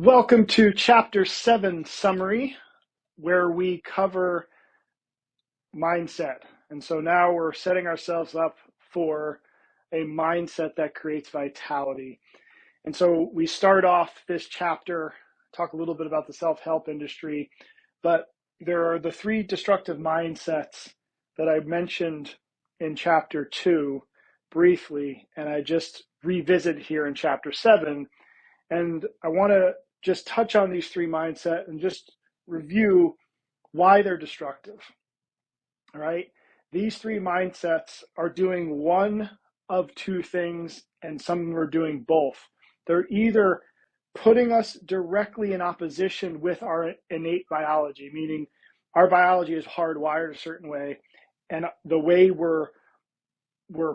Welcome to Chapter 7 summary, where we cover mindset. And so now we're setting ourselves up for a mindset that creates vitality. And so we start off this chapter, talk a little bit about the self-help industry, but there are the three destructive mindsets that I mentioned in Chapter 2 briefly, and I just revisit here in Chapter 7. And I want to just touch on these three mindsets and just review why they're destructive. All right. These three mindsets are doing one of two things, and some of them are doing both. They're either putting us directly in opposition with our innate biology, meaning our biology is hardwired a certain way, and the way we're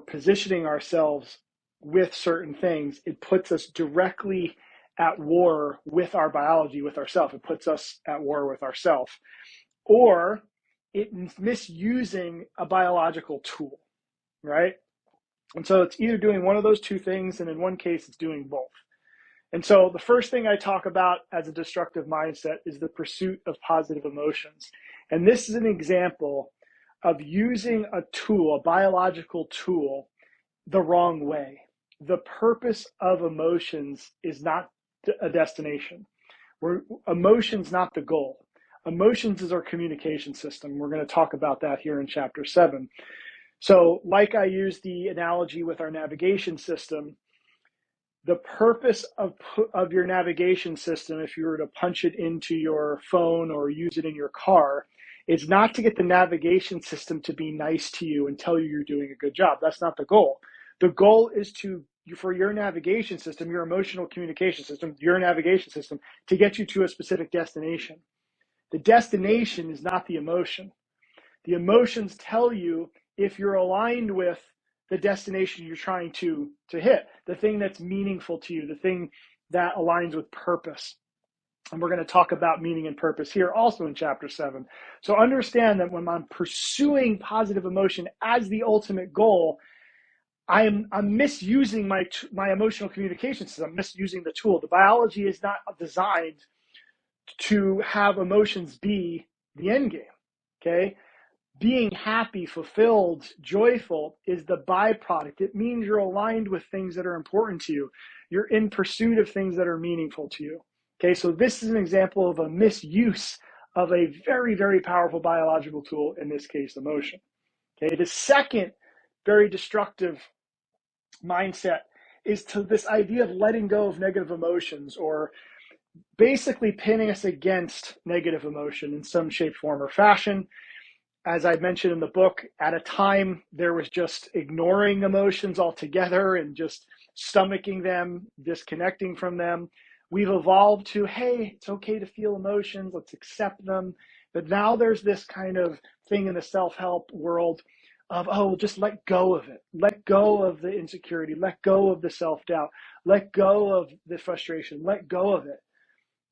positioning ourselves with certain things, it puts us directly at war with our biology, with ourself. It puts us at war with ourself. Or it's misusing a biological tool, right? And so it's either doing one of those two things, and in one case, it's doing both. And so the first thing I talk about as a destructive mindset is the pursuit of positive emotions. And this is an example of using a tool, a biological tool, the wrong way. The purpose of emotions is not a destination. Emotion's not the goal. Emotions is our communication system. We're going to talk about that here in Chapter 7. So like I used the analogy with our navigation system, the purpose of your navigation system, if you were to punch it into your phone or use it in your car, is not to get the navigation system to be nice to you and tell you you're doing a good job. That's not the goal. The goal is for your navigation system, your emotional communication system, your navigation system, to get you to a specific destination. The destination is not the emotion. The emotions tell you if you're aligned with the destination you're trying to hit, the thing that's meaningful to you, the thing that aligns with purpose. And we're going to talk about meaning and purpose here also in Chapter 7. So understand that when I'm pursuing positive emotion as the ultimate goal, I'm misusing my emotional communication system. I'm misusing the tool. The biology is not designed to have emotions be the end game, okay? Being happy, fulfilled, joyful is the byproduct. It means you're aligned with things that are important to you. You're in pursuit of things that are meaningful to you, okay? So this is an example of a misuse of a very, very powerful biological tool, in this case, emotion, okay? The second very destructive mindset is to this idea of letting go of negative emotions, or basically pinning us against negative emotion in some shape, form, or fashion. As I mentioned in the book, at a time there was just ignoring emotions altogether and just stomaching them, disconnecting from them. We've evolved to, hey, it's okay to feel emotions, let's accept them. But now there's this kind of thing in the self-help world of, oh, just let go of it. Let go of the insecurity. Let go of the self-doubt. Let go of the frustration. Let go of it.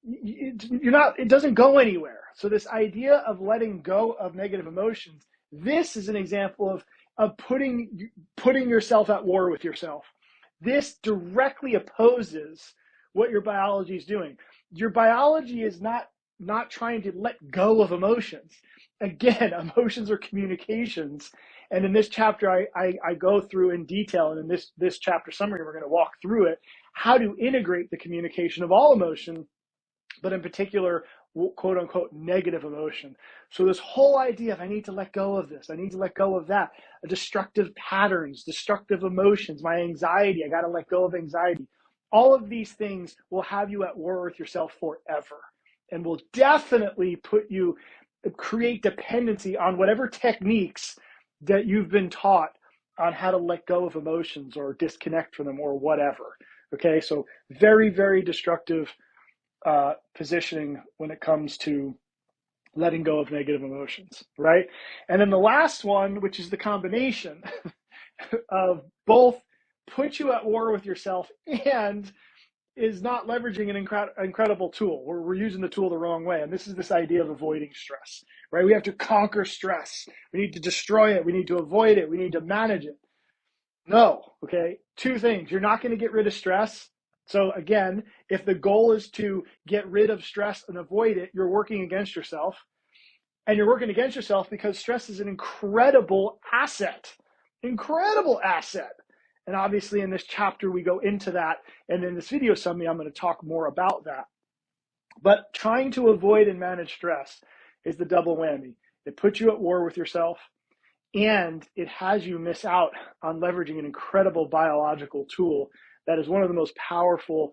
It doesn't go anywhere. So this idea of letting go of negative emotions, this is an example of putting yourself at war with yourself. This directly opposes what your biology is doing. Your biology is not trying to let go of emotions. Again, emotions are communications. And in this chapter, I go through in detail, and in this chapter summary, we're going to walk through it, how to integrate the communication of all emotion, but in particular, quote unquote, negative emotion. So this whole idea of I need to let go of this, I need to let go of that, destructive patterns, destructive emotions, my anxiety, I got to let go of anxiety. All of these things will have you at war with yourself forever, and will definitely create dependency on whatever techniques that you've been taught on how to let go of emotions or disconnect from them or whatever. Okay, so very, very destructive positioning when it comes to letting go of negative emotions, right? And then the last one, which is the combination of both, put you at war with yourself and is not leveraging an incredible tool. We're using the tool the wrong way. And this is this idea of avoiding stress, right? We have to conquer stress. We need to destroy it. We need to avoid it. We need to manage it. No, okay? Two things. You're not going to get rid of stress So again, if the goal is to get rid of stress and avoid it, you're working against yourself. And you're working against yourself because stress is an incredible asset. Incredible asset. And obviously in this chapter, we go into that. And in this video summary, I'm going to talk more about that. But trying to avoid and manage stress is the double whammy. It puts you at war with yourself, and it has you miss out on leveraging an incredible biological tool that is one of the most powerful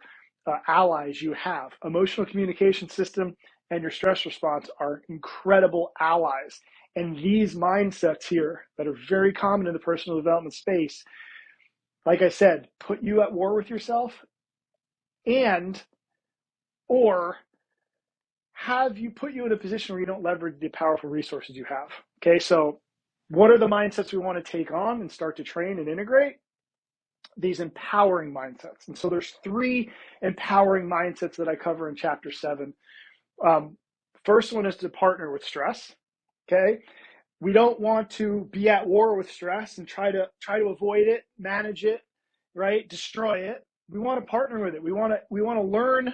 allies you have. Emotional communication system and your stress response are incredible allies. And these mindsets here that are very common in the personal development space, like I said, put you at war with yourself and or have you put you in a position where you don't leverage the powerful resources you have. Okay, so what are the mindsets we want to take on and start to train and integrate? These empowering mindsets. And so there's 3 empowering mindsets that I cover in chapter 7. First one is to partner with stress. Okay, we don't want to be at war with stress and try to avoid it, manage it, right? Destroy it. We want to partner with it. We want to learn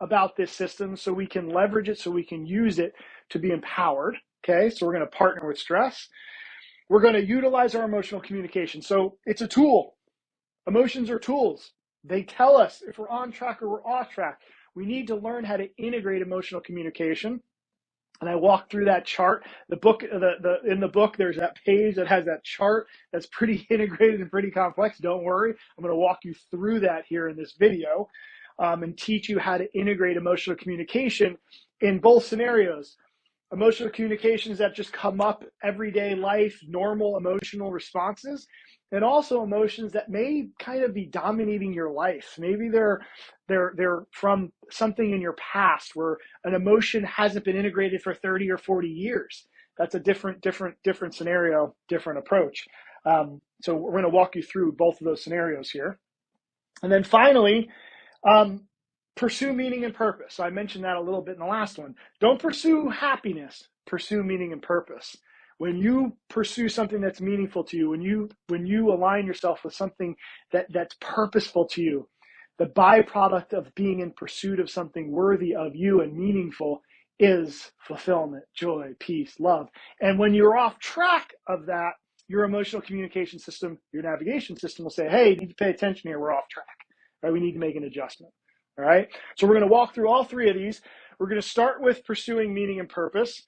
about this system so we can leverage it, so we can use it to be empowered. Okay, so we're going to partner with stress. We're going to utilize our emotional communication. So it's a tool. Emotions are tools. They tell us if we're on track or we're off track. We need to learn how to integrate emotional communication. And I walk through that chart. In the book, there's that page that has that chart that's pretty integrated and pretty complex. Don't worry. I'm going to walk you through that here in this video and teach you how to integrate emotional communication in both scenarios. Emotional communications that just come up everyday life, normal emotional responses, and also emotions that may kind of be dominating your life. Maybe they're from something in your past where an emotion hasn't been integrated for 30 or 40 years. That's a different scenario, different approach. So we're going to walk you through both of those scenarios here. And then finally, pursue meaning and purpose. So I mentioned that a little bit in the last one. Don't pursue happiness, pursue meaning and purpose. When you pursue something that's meaningful to you, when you align yourself with something that's purposeful to you, the byproduct of being in pursuit of something worthy of you and meaningful is fulfillment, joy, peace, love. And when you're off track of that, your emotional communication system, your navigation system will say, hey, you need to pay attention here, we're off track. Right? We need to make an adjustment. All right. So we're going to walk through all 3 of these. We're going to start with pursuing meaning and purpose.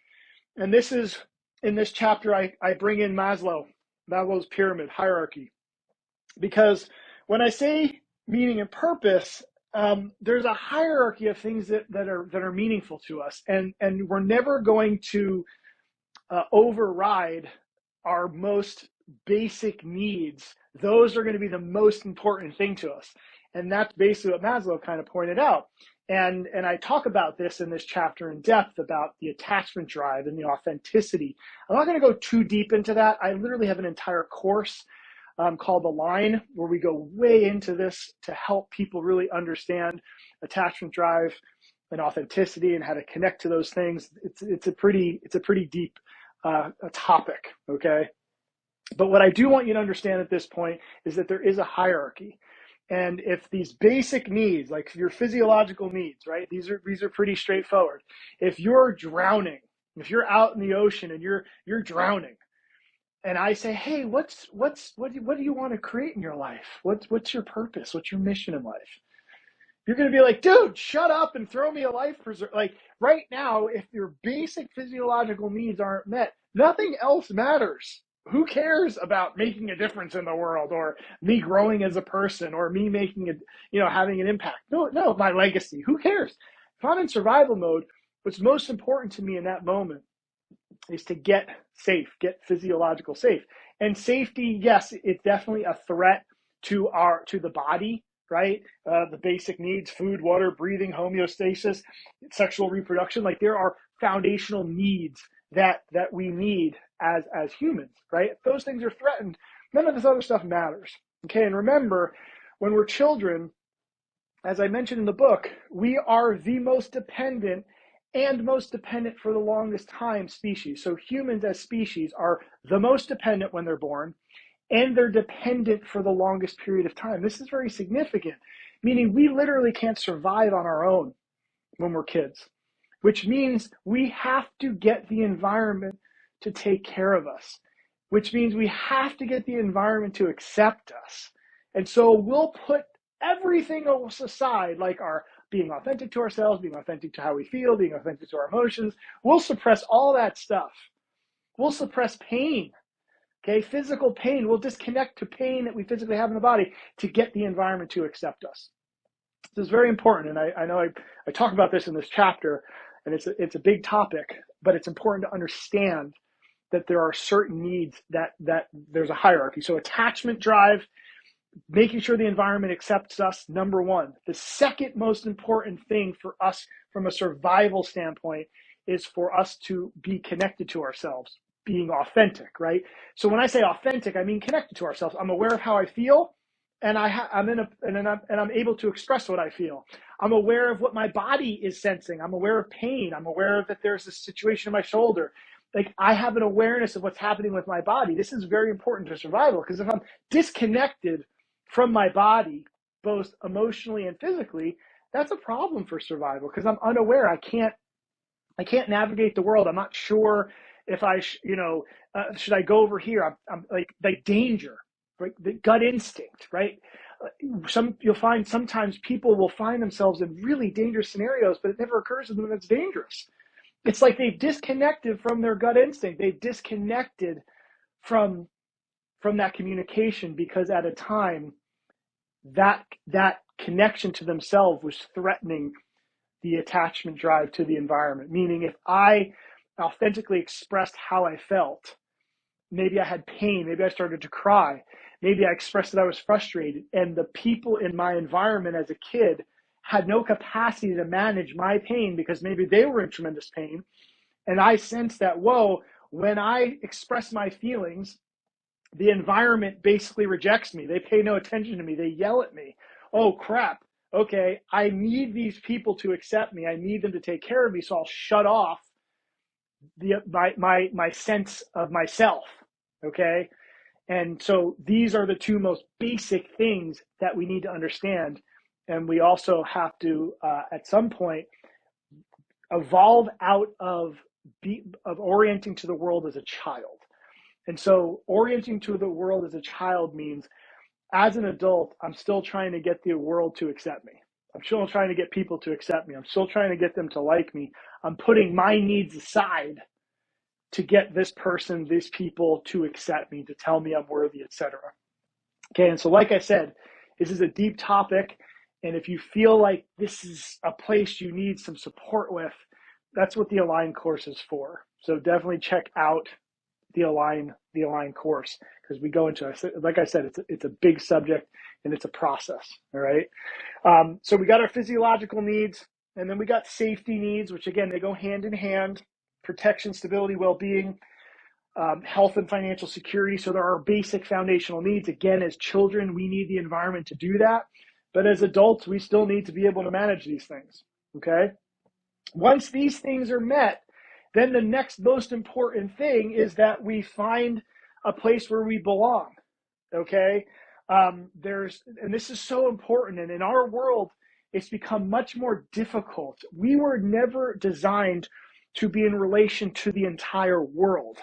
And this is, in this chapter, I bring in Maslow's pyramid hierarchy. Because when I say meaning and purpose, there's a hierarchy of things that are meaningful to us. And we're never going to override our most basic needs. Those are going to be the most important thing to us. And that's basically what Maslow kind of pointed out. And I talk about this in this chapter in depth about the attachment drive and the authenticity. I'm not going to go too deep into that. I literally have an entire course called The Line where we go way into this to help people really understand attachment drive and authenticity and how to connect to those things. It's a pretty deep topic, okay? But what I do want you to understand at this point is that there is a hierarchy. And if these basic needs, like your physiological needs, right? These are pretty straightforward. If you're drowning, if you're out in the ocean and you're drowning, and I say, hey, what do you want to create in your life? What's your purpose? What's your mission in life? You're going to be like, dude, shut up and throw me a life preserver. Like right now, if your basic physiological needs aren't met, nothing else matters. Who cares about making a difference in the world or me growing as a person or me making having an impact? No, my legacy. Who cares? If I'm in survival mode, what's most important to me in that moment is to get safe, get physiological safe. And safety, yes, it's definitely a threat to the body, right? The basic needs, food, water, breathing, homeostasis, sexual reproduction. Like there are foundational needs that we need as humans, right? If those things are threatened, none of this other stuff matters. Okay, and remember, when we're children, as I mentioned in the book, we are the most dependent for the longest time species. So humans as species are the most dependent when they're born, and they're dependent for the longest period of time. This is very significant meaning we literally can't survive on our own when we're kids, which means we have to get the environment to take care of us, which means we have to get the environment to accept us. And so we'll put everything else aside, like our being authentic to ourselves, being authentic to how we feel, being authentic to our emotions. We'll suppress all that stuff. We'll suppress pain. Okay, physical pain. We'll disconnect to pain that we physically have in the body to get the environment to accept us. This is very important, and I know I talk about this in this chapter, and it's a big topic, but it's important to understand that there are certain needs that there's a hierarchy. So attachment drive, making sure the environment accepts us, number one. The second most important thing for us from a survival standpoint is for us to be connected to ourselves, being authentic, right? So when I say authentic, I mean connected to ourselves. I'm aware of how I feel, and I'm able to express what I feel. I'm aware of what my body is sensing. I'm aware of pain. I'm aware that there's a situation in my shoulder. Like, I have an awareness of what's happening with my body. This is very important to survival, because if I'm disconnected from my body, both emotionally and physically, that's a problem for survival, because I'm unaware. I can't navigate the world. I'm not sure if should I go over here? I'm like danger, right? The gut instinct, right? You'll find sometimes people will find themselves in really dangerous scenarios, but it never occurs to them that it's dangerous. It's like they've disconnected from their gut instinct. They've disconnected from that communication, because at a time that connection to themselves was threatening the attachment drive to the environment. Meaning, if I authentically expressed how I felt, maybe I had pain, maybe I started to cry, maybe I expressed that I was frustrated, and the people in my environment as a kid had no capacity to manage my pain because maybe they were in tremendous pain. And I sensed that, whoa, when I express my feelings, the environment basically rejects me. They pay no attention to me. They yell at me. Oh, crap. Okay, I need these people to accept me. I need them to take care of me, so I'll shut off my sense of myself, okay? And so these are the two most basic things that we need to understand. And we also have to, at some point, evolve out of orienting to the world as a child. And so orienting to the world as a child means, as an adult, I'm still trying to get the world to accept me. I'm still trying to get people to accept me. I'm still trying to get them to like me. I'm putting my needs aside to get this person, these people to accept me, to tell me I'm worthy, etc. Okay, and so like I said, this is a deep topic, and if you feel like this is a place you need some support with, that's what the Align course is for. So definitely check out the Align course, because we go into, like I said, it's a big subject, and it's a process. All right. So we got our physiological needs, and then we got safety needs, which again, they go hand in hand: protection, stability, well-being, health and financial security. So there are basic foundational needs. Again, as children, we need the environment to do that. But as adults, we still need to be able to manage these things. Okay. Once these things are met, then the next most important thing is that we find a place where we belong. Okay. And this is so important. And in our world, it's become much more difficult. We were never designed to be in relation to the entire world.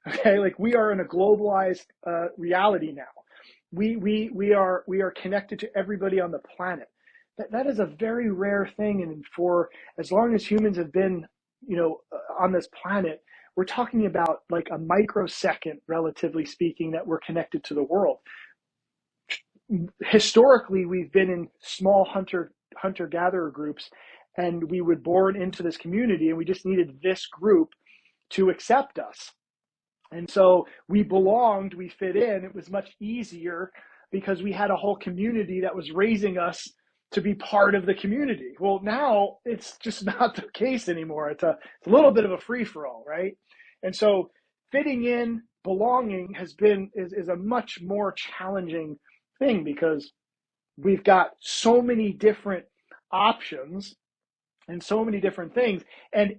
Okay. Like, we are in a globalized reality now. We are connected to everybody on the planet. That is a very rare thing. And for as long as humans have been, on this planet, we're talking about like a microsecond, relatively speaking, that we're connected to the world. Historically, we've been in small hunter-gatherer groups, and we were born into this community, and we just needed this group to accept us. And so we belonged, we fit in. It was much easier because we had a whole community that was raising us to be part of the community. Well, now it's just not the case anymore. It's a little bit of a free-for-all, right? And so fitting in, belonging is a much more challenging thing, because we've got so many different options and so many different things, and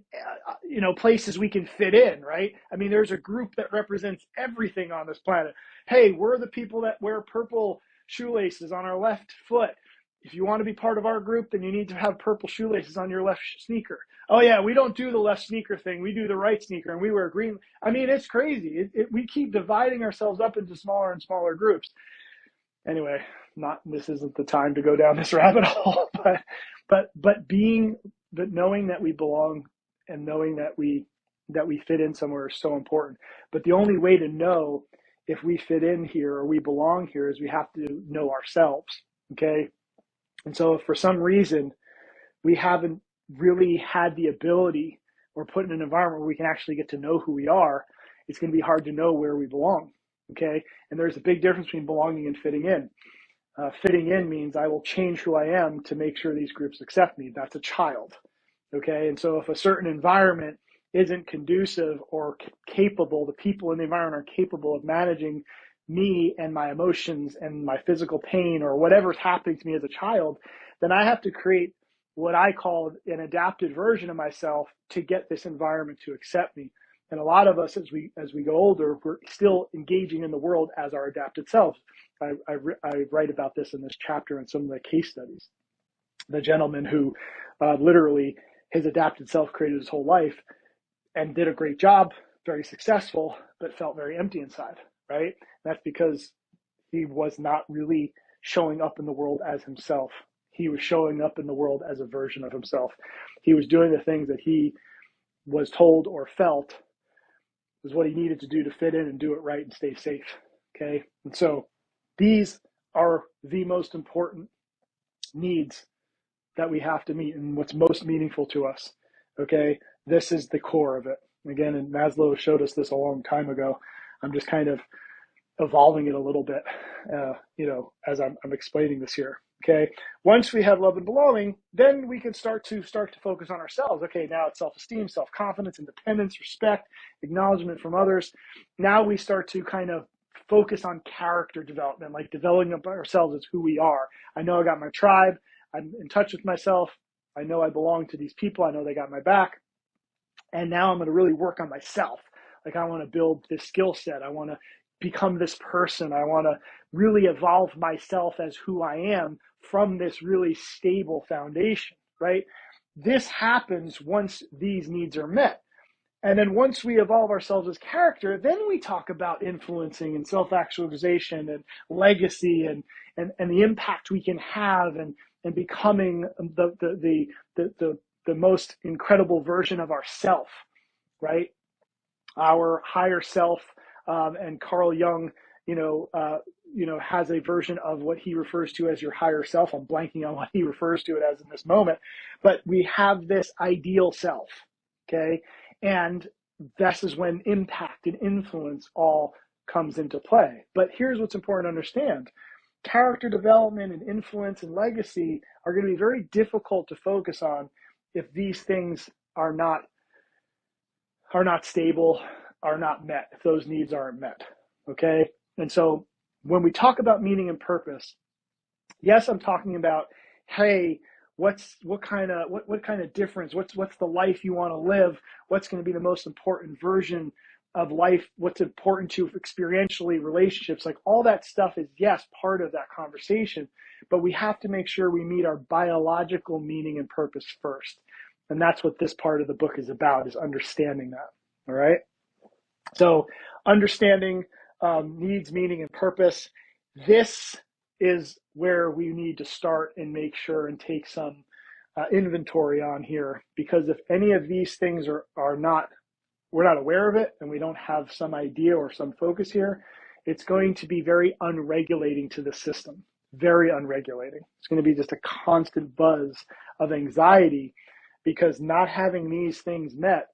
places we can fit in, right? I mean, there's a group that represents everything on this planet. Hey, we're the people that wear purple shoelaces on our left foot. if you want to be part of our group, then you need to have purple shoelaces on your left sneaker. Oh yeah, we don't do the left sneaker thing. We do the right sneaker, and we wear green. I mean, it's crazy. We keep dividing ourselves up into smaller and smaller groups. Anyway, this isn't the time to go down this rabbit hole, but knowing that we belong and knowing that we fit in somewhere is so important. But the only way to know if we fit in here or we belong here is we have to know ourselves. Okay. And so if for some reason we haven't really had the ability or put in an environment where we can actually get to know who we are, it's going to be hard to know where we belong. Okay. And there's a big difference between belonging and fitting in. Fitting in means I will change who I am to make sure these groups accept me. That's a child. Okay. And so if a certain environment isn't conducive or capable, the people in the environment are capable of managing me and my emotions and my physical pain or whatever's happening to me as a child, then I have to create what I call an adapted version of myself to get this environment to accept me. And a lot of us, as we go older, we're still engaging in the world as our adapted selves. I write about this in this chapter in some of the case studies. The gentleman who literally his adapted self created his whole life and did a great job, very successful, but felt very empty inside, right? That's because he was not really showing up in the world as himself. He was showing up in the world as a version of himself. He was doing the things that he was told or felt was what he needed to do to fit in and do it right and stay safe, okay? And so these are the most important needs that we have to meet and what's most meaningful to us, okay? This is the core of it. Again, and Maslow showed us this a long time ago. I'm just kind of evolving it a little bit, as I'm explaining this here. Okay. Once we have love and belonging, then we can start to focus on ourselves. Okay. Now it's self-esteem, self-confidence, independence, respect, acknowledgement from others. Now we start to kind of focus on character development, like developing ourselves as who we are. I know I got my tribe. I'm in touch with myself. I know I belong to these people. I know they got my back. And now I'm going to really work on myself. Like I want to build this skill set. I want to become this person. I want to really evolve myself as who I am from this really stable foundation, right? This happens once these needs are met. And then once we evolve ourselves as character, then we talk about influencing and self-actualization and legacy and the impact we can have and becoming the most incredible version of ourself, right? Our higher self, and Carl Jung, has a version of what he refers to as your higher self. I'm blanking on what he refers to it as in this moment, but we have this ideal self, okay? And this is when impact and influence all comes into play. But here's what's important to understand. Character development and influence and legacy are going to be very difficult to focus on if these things are not stable, are not met, if those needs aren't met, okay? And so when we talk about meaning and purpose, yes, I'm talking about, hey, what kind of difference, what's the life you want to live, what's going to be the most important version of life, what's important to you experientially, relationships, like all that stuff is, yes, part of that conversation, but we have to make sure we meet our biological meaning and purpose first. And that's what this part of the book is about, is understanding that, all right? So understanding needs, meaning, and purpose, this is where we need to start and make sure and take some inventory on here, because if any of these things are not, we're not aware of it and we don't have some idea or some focus here, it's going to be very unregulating to the system, very unregulating. It's going to be just a constant buzz of anxiety, because not having these things met,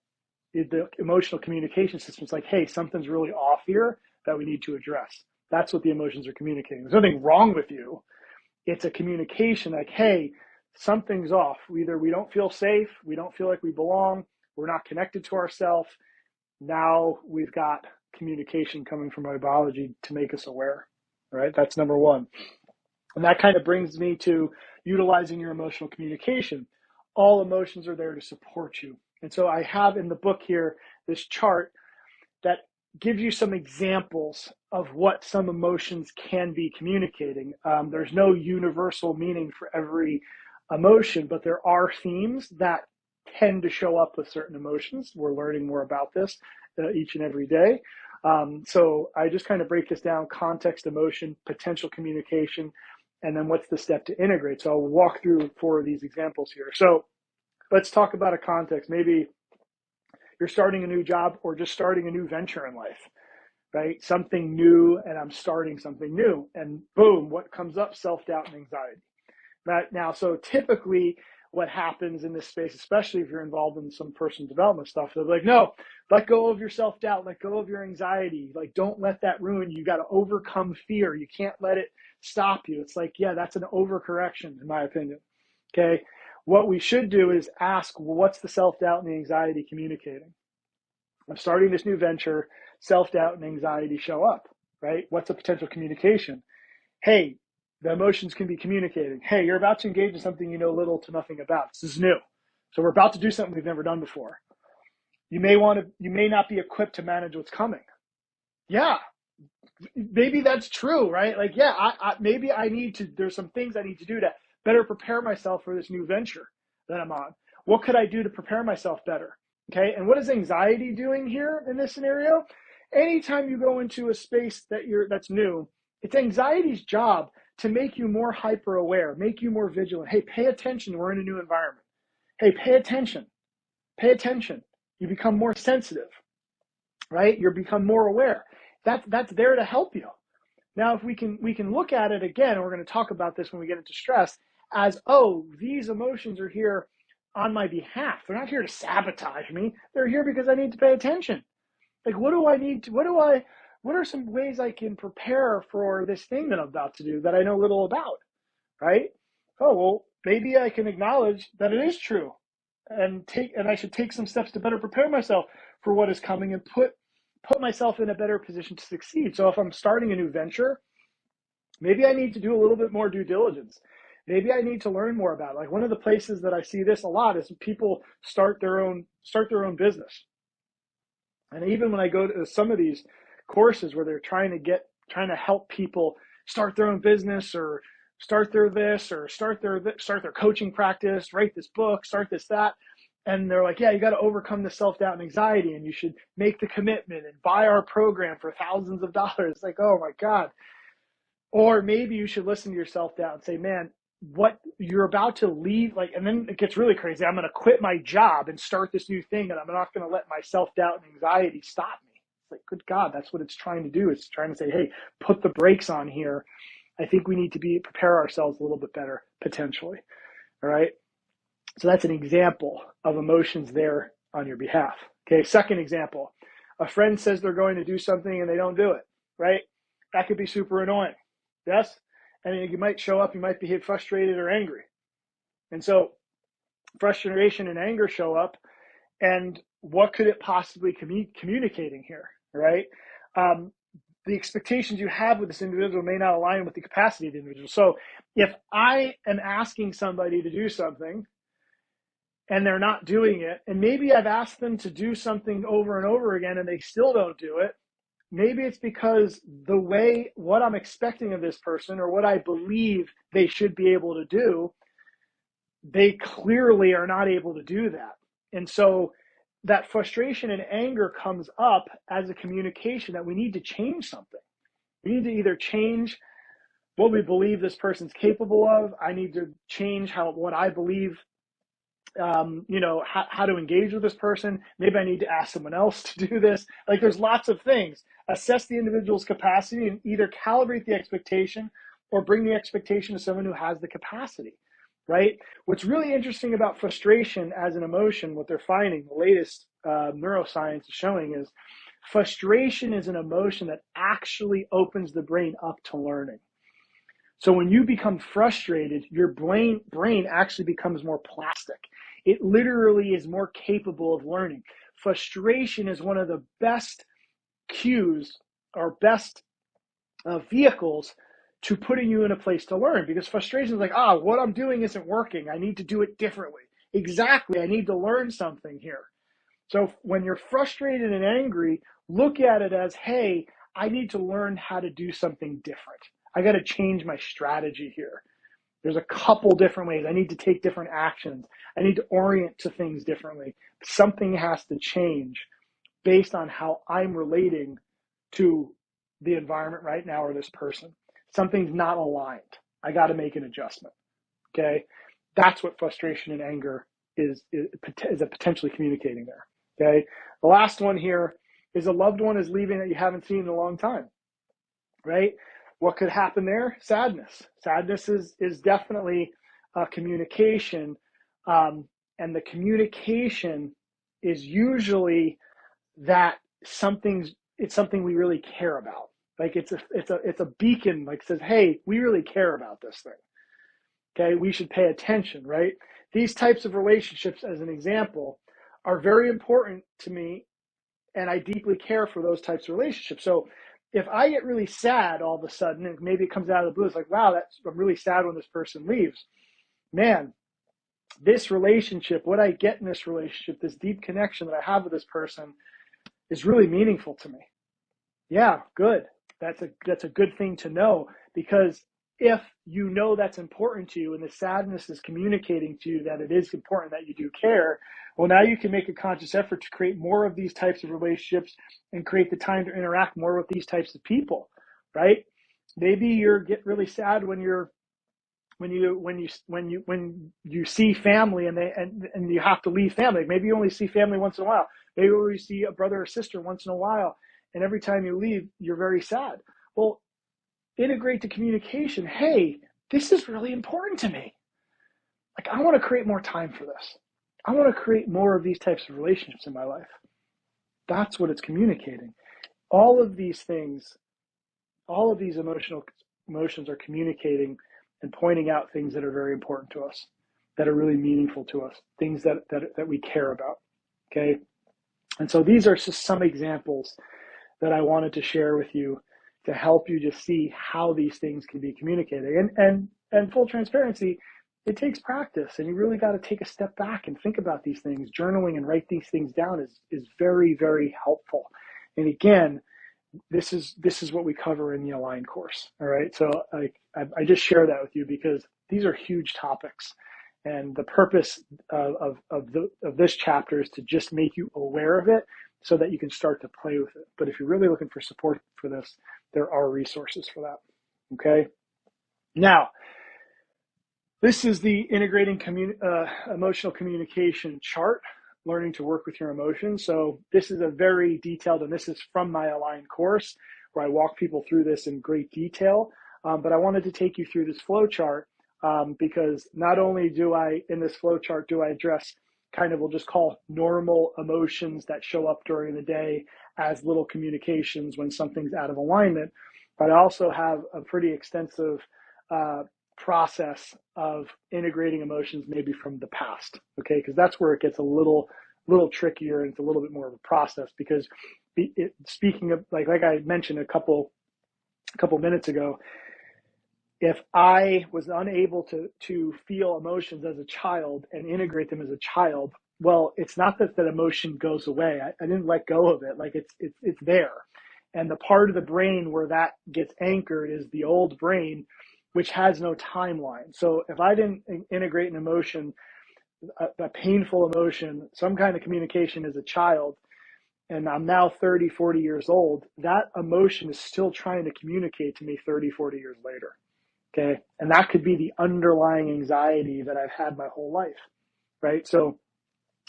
the emotional communication system is like, hey, something's really off here that we need to address. That's what the emotions are communicating. There's nothing wrong with you. It's a communication like, hey, something's off. Either we don't feel safe, we don't feel like we belong, we're not connected to ourselves. Now we've got communication coming from our biology to make us aware, right? That's number one. And that kind of brings me to utilizing your emotional communication. All emotions are there to support you. And so I have in the book here this chart that give you some examples of what some emotions can be communicating. There's no universal meaning for every emotion, but there are themes that tend to show up with certain emotions. We're learning more about this each and every day. So I just kind of break this down: context, emotion, potential communication, and then what's the step to integrate. So I'll walk through 4 of these examples here. So let's talk about a context. Maybe you're starting a new job or just starting a new venture in life, right? Something new, and I'm starting something new. And boom, what comes up? Self-doubt and anxiety. Right now, so typically what happens in this space, especially if you're involved in some personal development stuff, they're like, no, let go of your self-doubt, let go of your anxiety. Like, don't let that ruin you. You got to overcome fear. You can't let it stop you. It's like, yeah, that's an overcorrection, in my opinion. Okay. What we should do is ask, well, what's the self-doubt and the anxiety communicating? I'm starting this new venture, self-doubt and anxiety show up, right? What's a potential communication? Hey, the emotions can be communicating. Hey, you're about to engage in something you know little to nothing about. This is new. So we're about to do something we've never done before. You may not be equipped to manage what's coming. Yeah, maybe that's true, right? Like, yeah, maybe there's some things I need to do to better prepare myself for this new venture that I'm on. What could I do to prepare myself better? Okay. And what is anxiety doing here in this scenario? Anytime you go into a space that's new, it's anxiety's job to make you more hyper aware, make you more vigilant. Hey, pay attention. We're in a new environment. Hey, pay attention. Pay attention. You become more sensitive, right? You become more aware. That's there to help you. Now, if we can look at it again, and we're going to talk about this when we get into stress, as, oh, these emotions are here on my behalf. They're not here to sabotage me. They're here because I need to pay attention. Like, what are some ways I can prepare for this thing that I'm about to do that I know little about, right? Oh, well, maybe I can acknowledge that it is true and I should take some steps to better prepare myself for what is coming and put myself in a better position to succeed. So if I'm starting a new venture, maybe I need to do a little bit more due diligence. Maybe I need to learn more about it. Like, one of the places that I see this a lot is people start their own business. And even when I go to some of these courses where they're trying to help people start their own business or start their coaching practice, write this book, start this, that. And they're like, yeah, you got to overcome the self-doubt and anxiety, and you should make the commitment and buy our program for thousands of dollars. It's like, oh my God. Or maybe you should listen to your self-doubt and say, man, what you're about to leave, like, and then it gets really crazy. I'm going to quit my job and start this new thing, and I'm not going to let my self-doubt and anxiety stop me. It's like, good God, that's what it's trying to do. It's trying to say, hey, put the brakes on here. I think we need to prepare ourselves a little bit better, potentially. All right. So that's an example of emotions there on your behalf. Okay. Second example, a friend says they're going to do something and they don't do it, right? That could be super annoying. Yes. And you might show up, you might be frustrated or angry. And so frustration and anger show up, and what could it possibly communicating here, right? The expectations you have with this individual may not align with the capacity of the individual. So if I am asking somebody to do something and they're not doing it, and maybe I've asked them to do something over and over again and they still don't do it, maybe it's because what I'm expecting of this person or what I believe they should be able to do, they clearly are not able to do that. And so that frustration and anger comes up as a communication that we need to change something. We need to either change what we believe this person's capable of. I need to change what I believe, how to engage with this person. Maybe I need to ask someone else to do this. Like, there's lots of things. Assess the individual's capacity and either calibrate the expectation or bring the expectation to someone who has the capacity, right? What's really interesting about frustration as an emotion, what they're finding, the latest neuroscience is showing, is frustration is an emotion that actually opens the brain up to learning. So when you become frustrated, your brain actually becomes more plastic. It literally is more capable of learning. Frustration is one of the best cues or best vehicles to putting you in a place to learn, because frustration is like, what I'm doing isn't working. I need to do it differently. Exactly. I need to learn something here. So when you're frustrated and angry, look at it as, hey, I need to learn how to do something different. I got to change my strategy here. There's a couple different ways. I need to take different actions. I need to orient to things differently. Something has to change based on how I'm relating to the environment right now or this person. Something's not aligned. I got to make an adjustment. Okay. That's what frustration and anger is potentially communicating there. Okay. The last one here is a loved one is leaving that you haven't seen in a long time, right? What could happen there? Sadness. Sadness is definitely communication. And the communication is usually that it's something we really care about. Like it's a beacon, like says, hey, we really care about this thing. Okay, we should pay attention, right? These types of relationships, as an example, are very important to me, and I deeply care for those types of relationships. So if I get really sad all of a sudden, and maybe it comes out of the blue, it's like, wow, I'm really sad when this person leaves. Man, this relationship, what I get in this relationship, this deep connection that I have with this person is really meaningful to me. Yeah, good. That's a good thing to know, because if you know that's important to you and the sadness is communicating to you that it is important that you do care, well, now you can make a conscious effort to create more of these types of relationships and create the time to interact more with these types of people, right? Maybe you get really sad when you see family and you have to leave family. Maybe you only see family once in a while. Maybe you only see a brother or sister once in a while, and every time you leave, you're very sad. Well, integrate the communication. Hey, this is really important to me. Like, I want to create more time for this. I want to create more of these types of relationships in my life. That's what it's communicating. All of these things, all of these emotions are communicating and pointing out things that are very important to us, that are really meaningful to us, things that we care about. Okay. And so these are just some examples that I wanted to share with you to help you just see how these things can be communicated. And full transparency, it takes practice, and you really got to take a step back and think about these things. Journaling and write these things down is very, very helpful. And again, this is what we cover in the Align course. All right. So I just share that with you because these are huge topics. And the purpose of this chapter is to just make you aware of it so that you can start to play with it. But if you're really looking for support for this, there are resources for that. Okay. Now, this is the integrating emotional communication chart, learning to work with your emotions. So this is a very detailed, and this is from my Align course where I walk people through this in great detail. But I wanted to take you through this flow chart because not only in this flow chart, do I address kind of, we'll just call normal emotions that show up during the day as little communications when something's out of alignment, but I also have a pretty extensive process of integrating emotions maybe from the past, okay? Because that's where it gets a little trickier, and it's a little bit more of a process, because speaking of, like I mentioned a couple minutes ago, if I was unable to feel emotions as a child and integrate them as a child, well, it's not that emotion goes away. I didn't let go of it. Like it's there. And the part of the brain where that gets anchored is the old brain, which has no timeline. So if I didn't integrate an emotion, a painful emotion, some kind of communication as a child, and I'm now 30, 40 years old, that emotion is still trying to communicate to me 30, 40 years later. Okay. And that could be the underlying anxiety that I've had my whole life. Right. So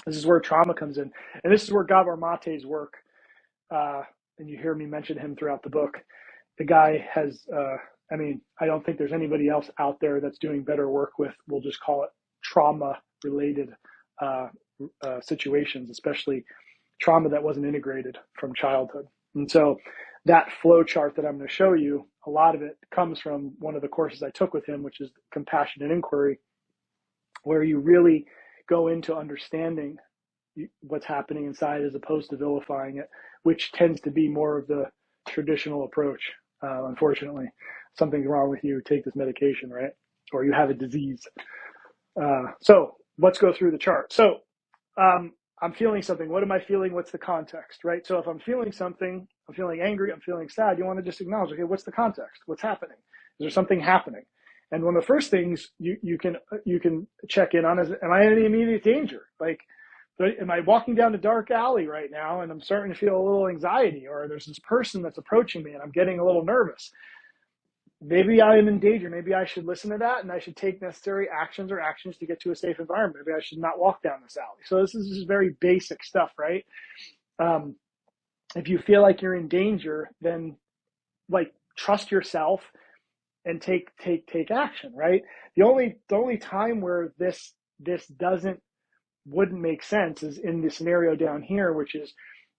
this is where trauma comes in. And this is where Gabor Mate's work, and you hear me mention him throughout the book. The guy has, I don't think there's anybody else out there that's doing better work with, we'll just call it trauma related situations, especially trauma that wasn't integrated from childhood. And so that flow chart that I'm going to show you, a lot of it comes from one of the courses I took with him, which is Compassion and Inquiry, where you really go into understanding what's happening inside as opposed to vilifying it, which tends to be more of the traditional approach. Unfortunately, something's wrong with you, take this medication, right? Or you have a disease. So let's go through the chart. So I'm feeling something. What am I feeling? What's the context, right? So if I'm feeling something, I'm feeling angry, I'm feeling sad, you want to just acknowledge, okay, what's the context? What's happening? Is there something happening? And one of the first things you can check in on is, am I in any immediate danger? Like, am I walking down a dark alley right now and I'm starting to feel a little anxiety, or there's this person that's approaching me and I'm getting a little nervous? Maybe I am in danger. Maybe I should listen to that and I should take necessary actions to get to a safe environment. Maybe I should not walk down this alley. So this is just very basic stuff, right? If you feel like you're in danger, then like trust yourself and take action, right? The only time where this wouldn't make sense is in the scenario down here, which is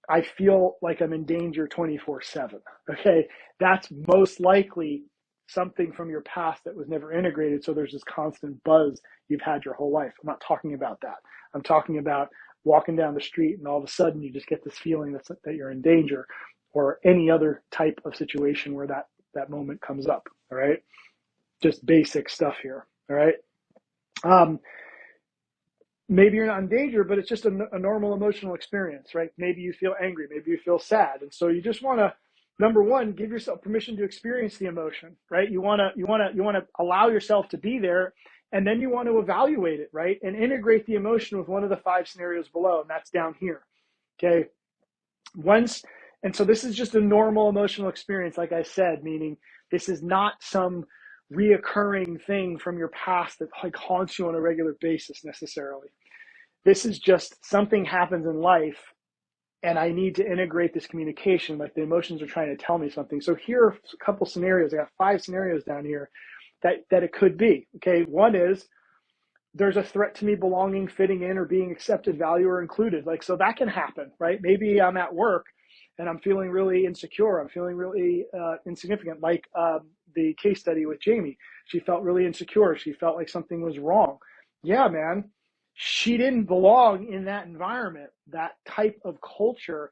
I feel like I'm in danger 24/7. Okay, that's most likely something from your past that was never integrated. So there's this constant buzz you've had your whole life. I'm not talking about that. I'm talking about walking down the street and all of a sudden you just get this feeling that you're in danger, or any other type of situation where that moment comes up. All right. Just basic stuff here. All right. Maybe you're not in danger, but it's just a normal emotional experience, right? Maybe you feel angry, maybe you feel sad. And so you just want to, number one, give yourself permission to experience the emotion, right? You want to allow yourself to be there, and then you want to evaluate it, right? And integrate the emotion with one of the 5 scenarios below, and that's down here. Okay. And so this is just a normal emotional experience, like I said, meaning this is not some reoccurring thing from your past that like haunts you on a regular basis necessarily. This is just something happens in life and I need to integrate this communication, like the emotions are trying to tell me something. So here are a couple scenarios. I got 5 scenarios down here that it could be. Okay. One is there's a threat to me belonging, fitting in, or being accepted, valued, or included. Like, so that can happen, right? Maybe I'm at work and I'm feeling really insecure. I'm feeling really insignificant. Like the case study with Jamie, she felt really insecure. She felt like something was wrong. Yeah, man, she didn't belong in that environment, that type of culture.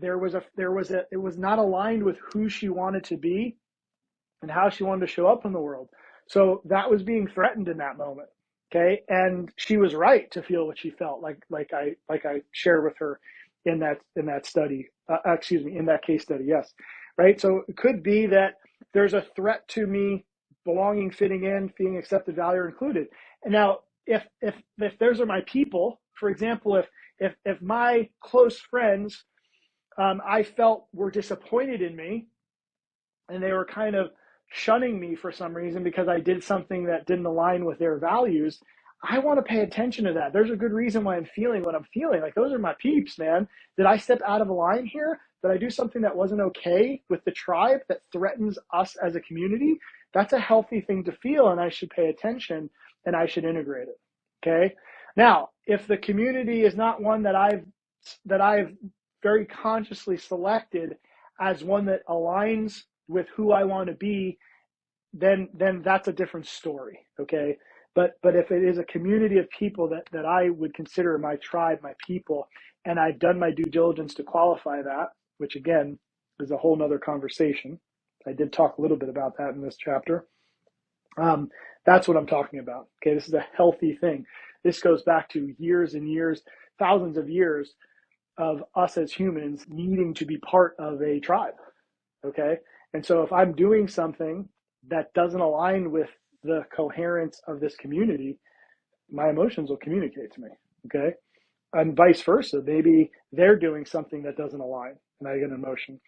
It was not aligned with who she wanted to be and how she wanted to show up in the world. So that was being threatened in that moment. Okay. And she was right to feel what she felt, like I shared with her in that study, in that case study. Yes. Right. So it could be that there's a threat to me belonging, fitting in, being accepted, valued, or included. And now if those are my people, for example, if my close friends, I felt were disappointed in me and they were kind of shunning me for some reason because I did something that didn't align with their values, I want to pay attention to that. There's a good reason why I'm feeling what I'm feeling. Like, those are my peeps, man. Did I step out of a line here? Did I do something that wasn't okay with the tribe that threatens us as a community? That's a healthy thing to feel, and I should pay attention and I should integrate it. Okay. Now, if the community is not one that I've very consciously selected as one that aligns with who I want to be, then that's a different story. Okay. But if it is a community of people that I would consider my tribe, my people, and I've done my due diligence to qualify that, which again is a whole nother conversation. I did talk a little bit about that in this chapter. That's what I'm talking about. Okay. This is a healthy thing. This goes back to years and years, thousands of years of us as humans needing to be part of a tribe. Okay. And so if I'm doing something that doesn't align with the coherence of this community, my emotions will communicate to me. Okay. And vice versa. Maybe they're doing something that doesn't align and I get an emotion.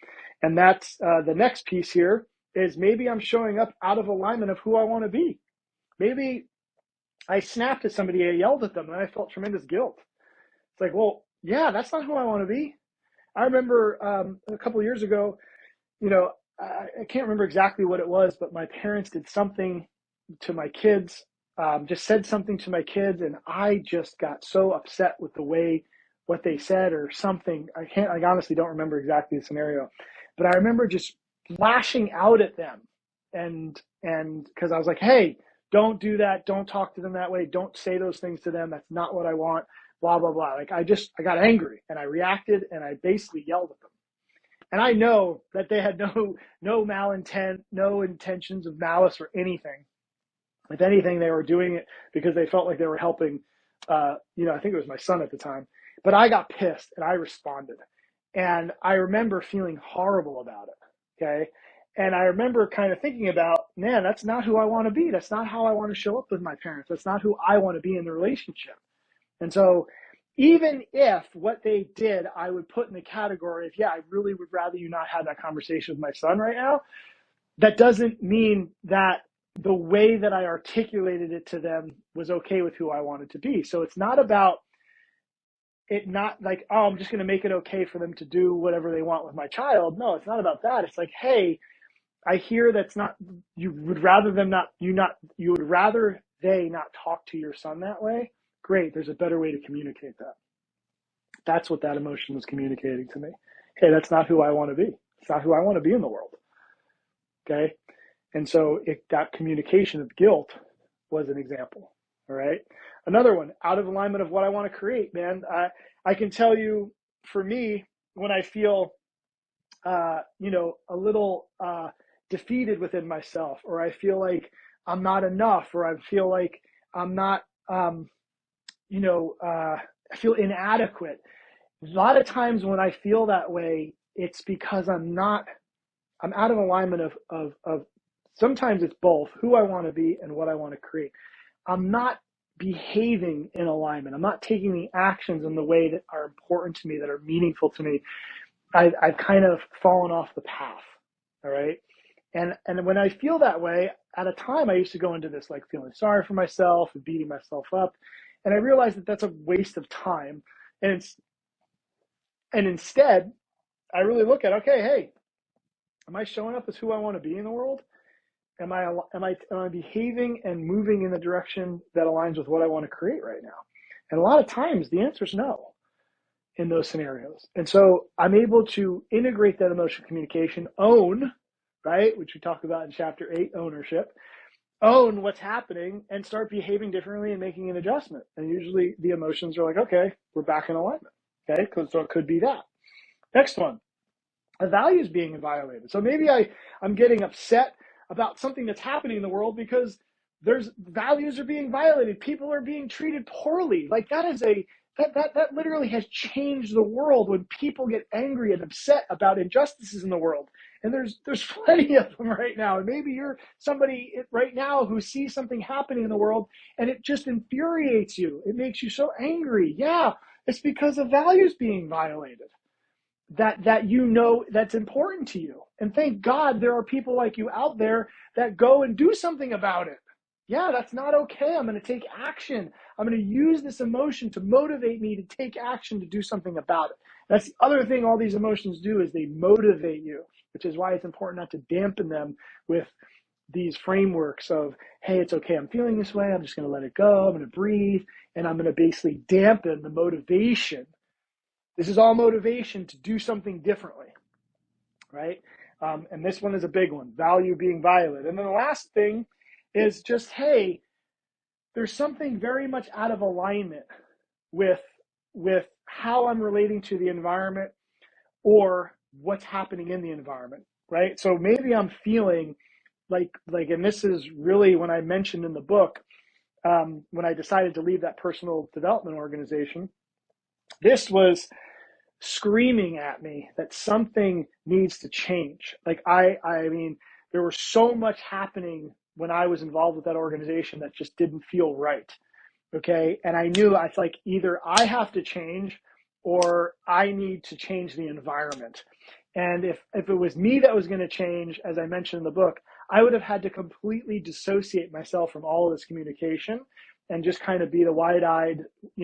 And that's the next piece here is maybe I'm showing up out of alignment of who I want to be. Maybe I snapped at somebody, I yelled at them, and I felt tremendous guilt. It's like, well, yeah, that's not who I want to be. I remember a couple of years ago, I can't remember exactly what it was, but my parents did something to my kids, just said something to my kids, and I just got so upset with the way what they said or something. I honestly don't remember exactly the scenario, but I remember just lashing out at them, and because I was like, hey, don't do that, don't talk to them that way, don't say those things to them, that's not what I want, blah blah blah. Like, I got angry and I reacted and I basically yelled at them. And I know that they had no malintent, no intentions of malice or anything. If anything, they were doing it because they felt like they were helping, I think it was my son at the time. But I got pissed and I responded. And I remember feeling horrible about it. Okay. And I remember kind of thinking about, man, that's not who I want to be. That's not how I want to show up with my parents. That's not who I want to be in the relationship. And so even if what they did, I would put in the category of, yeah, I really would rather you not have that conversation with my son right now. That doesn't mean that the way that I articulated it to them was okay with who I wanted to be. So it's not about it not like, oh, I'm just going to make it okay for them to do whatever they want with my child. No, it's not about that. It's like, hey, I hear that's not, you would rather you would rather they not talk to your son that way. Great. There's a better way to communicate that. That's what that emotion was communicating to me. Hey, that's not who I want to be. It's not who I want to be in the world. Okay. And so that communication of guilt was an example. All right. Another one, out of alignment of what I want to create, man. I can tell you, for me, when I feel, a little defeated within myself, or I feel like I'm not enough, or I feel like I'm not, I feel inadequate. A lot of times when I feel that way, it's because I'm out of alignment of sometimes it's both who I want to be and what I want to create. I'm not behaving in alignment. I'm not taking the actions in the way that are important to me, that are meaningful to me. I've kind of fallen off the path. All right. And when I feel that way, at a time I used to go into this like feeling sorry for myself and beating myself up. And I realized that that's a waste of time. And instead I really look at, okay, hey, am I showing up as who I want to be in the world? Am I behaving and moving in the direction that aligns with what I want to create right now? And a lot of times the answer is no in those scenarios. And so I'm able to integrate that emotional communication, own, right, which we talked about in chapter 8, ownership, own what's happening and start behaving differently and making an adjustment. And usually the emotions are like, okay, we're back in alignment. Okay, so it could be that. Next one, a value is being violated. So maybe I'm getting upset about something that's happening in the world because there's values are being violated. People are being treated poorly. Like that literally has changed the world when people get angry and upset about injustices in the world. And there's plenty of them right now. And maybe you're somebody right now who sees something happening in the world and it just infuriates you. It makes you so angry. Yeah, it's because of values being violated. That that's important to you. And thank God there are people like you out there that go and do something about it. Yeah, that's not okay. I'm going to take action. I'm going to use this emotion to motivate me to take action to do something about it. That's the other thing all these emotions do, is they motivate you, which is why it's important not to dampen them with these frameworks of, hey, it's okay, I'm feeling this way, I'm just going to let it go, I'm going to breathe, and I'm going to basically dampen the motivation. This is all motivation to do something differently, right? And this one is a big one, value being violated. And then the last thing is just, hey, there's something very much out of alignment with how I'm relating to the environment or what's happening in the environment, right? So maybe I'm feeling like, and this is really when I mentioned in the book, when I decided to leave that personal development organization, this was screaming at me that something needs to change. Like I mean, there was so much happening when I was involved with that organization that just didn't feel right. Okay. And I knew it's like either I have to change or I need to change the environment. And if it was me that was going to change, as I mentioned in the book, I would have had to completely dissociate myself from all of this communication and just kind of be the wide-eyed,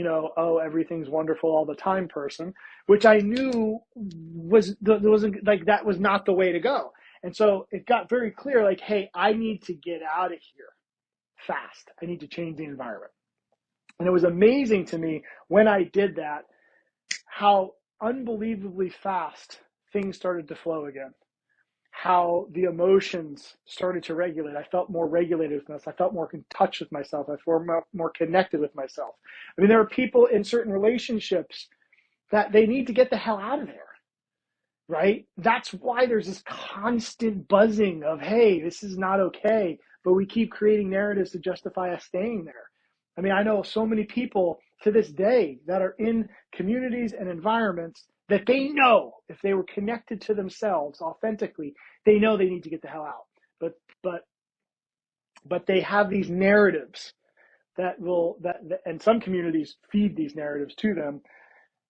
oh, everything's wonderful all the time person, which I knew wasn't like, that was not the way to go. And so it got very clear, like, hey, I need to get out of here fast. I need to change the environment. And it was amazing to me when I did that, how unbelievably fast things started to flow again. How the emotions started to regulate. I felt more regulated with myself. I felt more in touch with myself. I felt more connected with myself. I mean, there are people in certain relationships that they need to get the hell out of there, right? That's why there's this constant buzzing of, hey, this is not okay, but we keep creating narratives to justify us staying there. I mean, I know so many people to this day that are in communities and environments that they know if they were connected to themselves authentically, they know they need to get the hell out. But they have these narratives that and some communities feed these narratives to them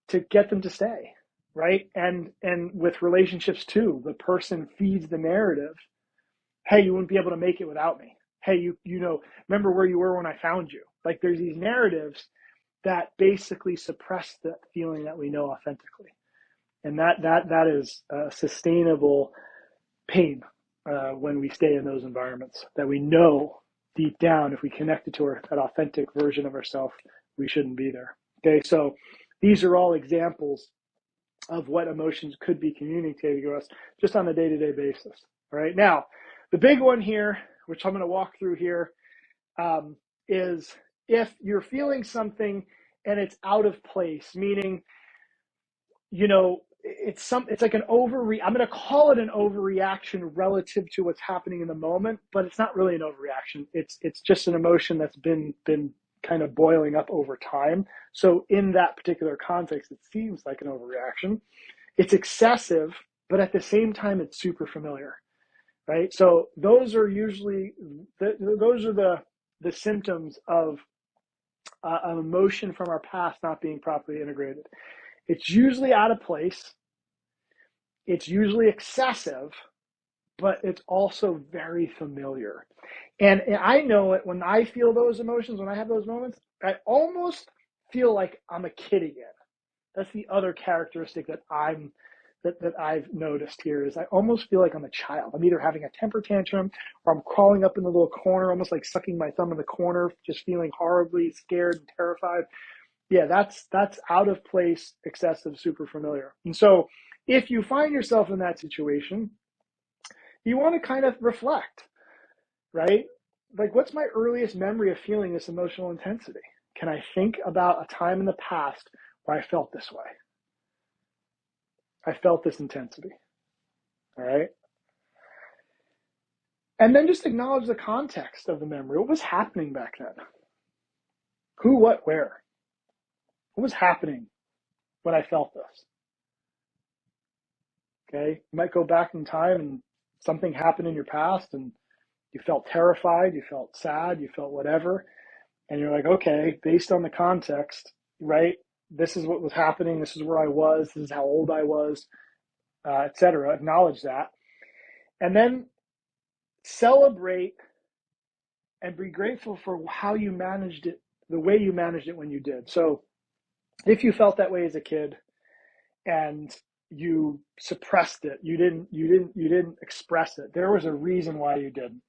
to get them to stay, right? And with relationships too, the person feeds the narrative. Hey, you wouldn't be able to make it without me. Hey, you know, remember where you were when I found you. Like there's these narratives that basically suppress the feeling that we know authentically. And that is sustainable pain when we stay in those environments that we know deep down, if we connected to that authentic version of ourselves, we shouldn't be there. Okay, so these are all examples of what emotions could be communicating to us just on a day-to-day basis. All right, now the big one here, which I'm going to walk through here, is if you're feeling something and it's out of place, meaning, you know, it's like an I'm going to call it an overreaction relative to what's happening in the moment, but it's not really an overreaction. It's just an emotion that's been kind of boiling up over time. So in that particular context, it seems like an overreaction. It's excessive, but at the same time, it's super familiar, right? So those are usually the symptoms of an emotion from our past not being properly integrated. It's usually out of place. It's usually excessive, but it's also very familiar. And I know it when I feel those emotions, when I have those moments, I almost feel like I'm a kid again. That's the other characteristic that I've noticed here is I almost feel like I'm a child. I'm either having a temper tantrum or I'm crawling up in the little corner, almost like sucking my thumb in the corner, just feeling horribly scared and terrified. Yeah, that's out of place, excessive, super familiar. And so if you find yourself in that situation, you want to kind of reflect, right? Like, what's my earliest memory of feeling this emotional intensity? Can I think about a time in the past where I felt this way? I felt this intensity, all right? And then just acknowledge the context of the memory. What was happening back then? Who, what, where? What was happening when I felt this? Okay, you might go back in time and something happened in your past and you felt terrified, you felt sad, you felt whatever. And you're like, okay, based on the context, right? This is what was happening. This is where I was. This is how old I was, etc. Acknowledge that. And then celebrate and be grateful for how you managed it, the way you managed it when you did. So if you felt that way as a kid and you suppressed it, you didn't express it, there was a reason why you didn't.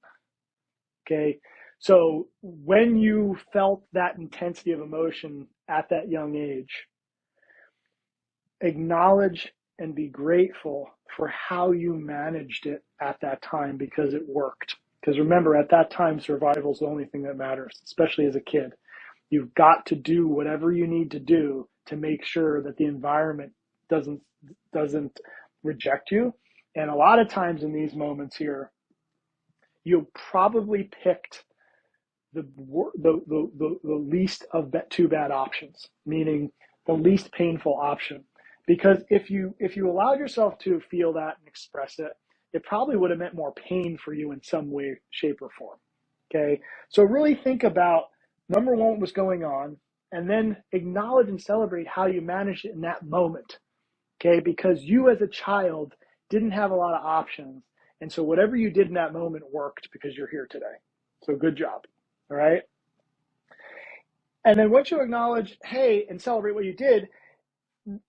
Okay. So when you felt that intensity of emotion at that young age, acknowledge and be grateful for how you managed it at that time because it worked. Because remember, at that time, survival is the only thing that matters, especially as a kid. You've got to do whatever you need to do to make sure that the environment doesn't reject you. And a lot of times in these moments here, you probably picked the least of two bad options, meaning the least painful option. Because if you allowed yourself to feel that and express it, it probably would have meant more pain for you in some way, shape, or form. Okay, so really think about, number one, what was going on, and then acknowledge and celebrate how you managed it in that moment. Okay, because you as a child didn't have a lot of options, and so whatever you did in that moment worked because you're here today. So good job. All right. And then once you acknowledge, hey, and celebrate what you did,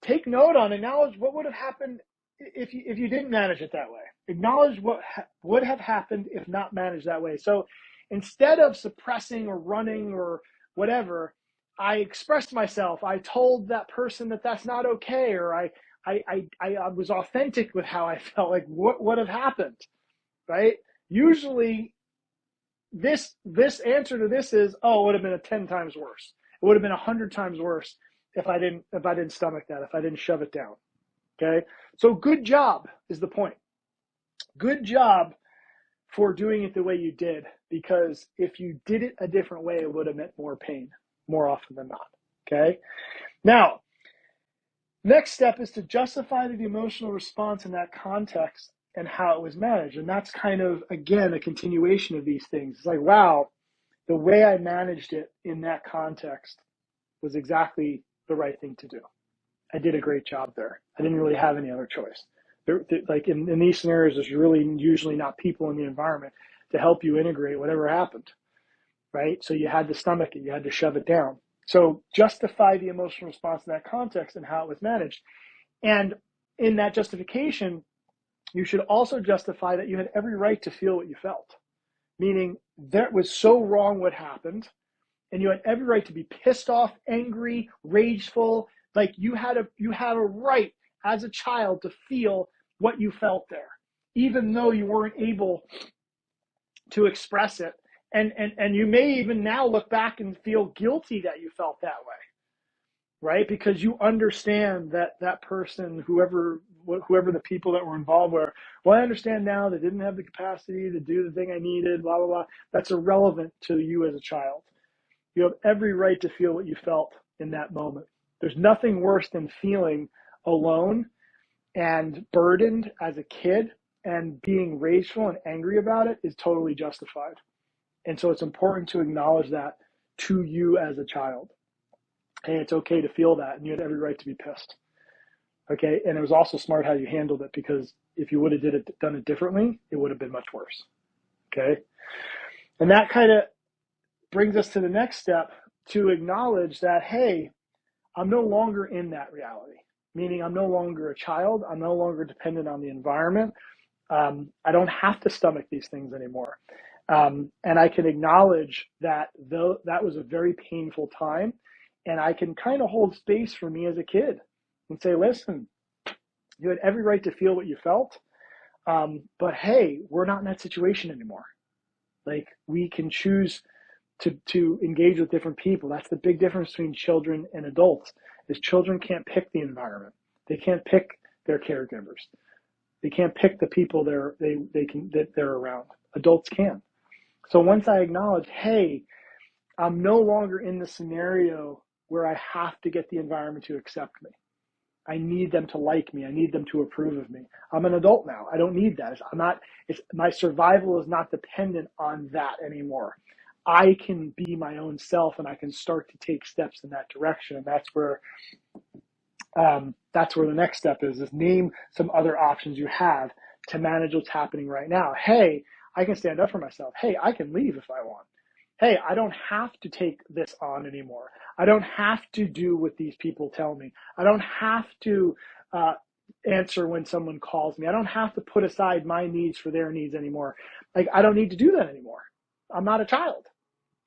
take note on, acknowledge what would have happened if you didn't manage it that way. Acknowledge what would have happened if not managed that way. So instead of suppressing or running or whatever, I expressed myself. I told that person that that's not okay, or I was authentic with how I felt. Like, what would have happened, right? Usually, this answer to this is, oh, it would have been 10 times worse. It would have been 100 times worse if I didn't stomach that, if I didn't shove it down. Okay, so good job is the point. Good job for doing it the way you did, because if you did it a different way, it would have meant more pain more often than not. Okay. Now, next step is to justify the emotional response in that context and how it was managed. And that's kind of, again, a continuation of these things. It's like, wow, the way I managed it in that context was exactly the right thing to do. I did a great job there. I didn't really have any other choice. Like in these scenarios, there's really usually not people in the environment to help you integrate whatever happened, right? So you had to stomach it. You had to shove it down. So justify the emotional response in that context and how it was managed. And in that justification, you should also justify that you had every right to feel what you felt, meaning that was so wrong what happened, and you had every right to be pissed off, angry, rageful. Like you had a right as a child to feel what you felt there, even though you weren't able to express it. And you may even now look back and feel guilty that you felt that way, right? Because you understand that that person, whoever the people that were involved were, well, I understand now they didn't have the capacity to do the thing I needed, blah, blah, blah. That's irrelevant to you as a child. You have every right to feel what you felt in that moment. There's nothing worse than feeling alone and burdened as a kid, and being rageful and angry about it is totally justified. And so it's important to acknowledge that to you as a child. Hey, it's okay to feel that, and you had every right to be pissed. Okay, and it was also smart how you handled it, because if you would have done it differently, it would have been much worse. Okay, and that kind of brings us to the next step, to acknowledge that, hey, I'm no longer in that reality, meaning I'm no longer a child. I'm no longer dependent on the environment. I don't have to stomach these things anymore. And I can acknowledge that though that was a very painful time, and I can kind of hold space for me as a kid and say, listen, you had every right to feel what you felt. But hey, we're not in that situation anymore. Like, we can choose to engage with different people. That's the big difference between children and adults, is children can't pick the environment. They can't pick their caregivers. They can't pick the people that they're around. Adults can. So once I acknowledge, hey, I'm no longer in the scenario where I have to get the environment to accept me. I need them to like me. I need them to approve of me. I'm an adult now. I don't need that. My survival is not dependent on that anymore. I can be my own self, and I can start to take steps in that direction. And that's where the next step is name some other options you have to manage what's happening right now. Hey, I can stand up for myself. Hey, I can leave if I want. Hey, I don't have to take this on anymore. I don't have to do what these people tell me. I don't have to answer when someone calls me. I don't have to put aside my needs for their needs anymore. Like, I don't need to do that anymore. I'm not a child.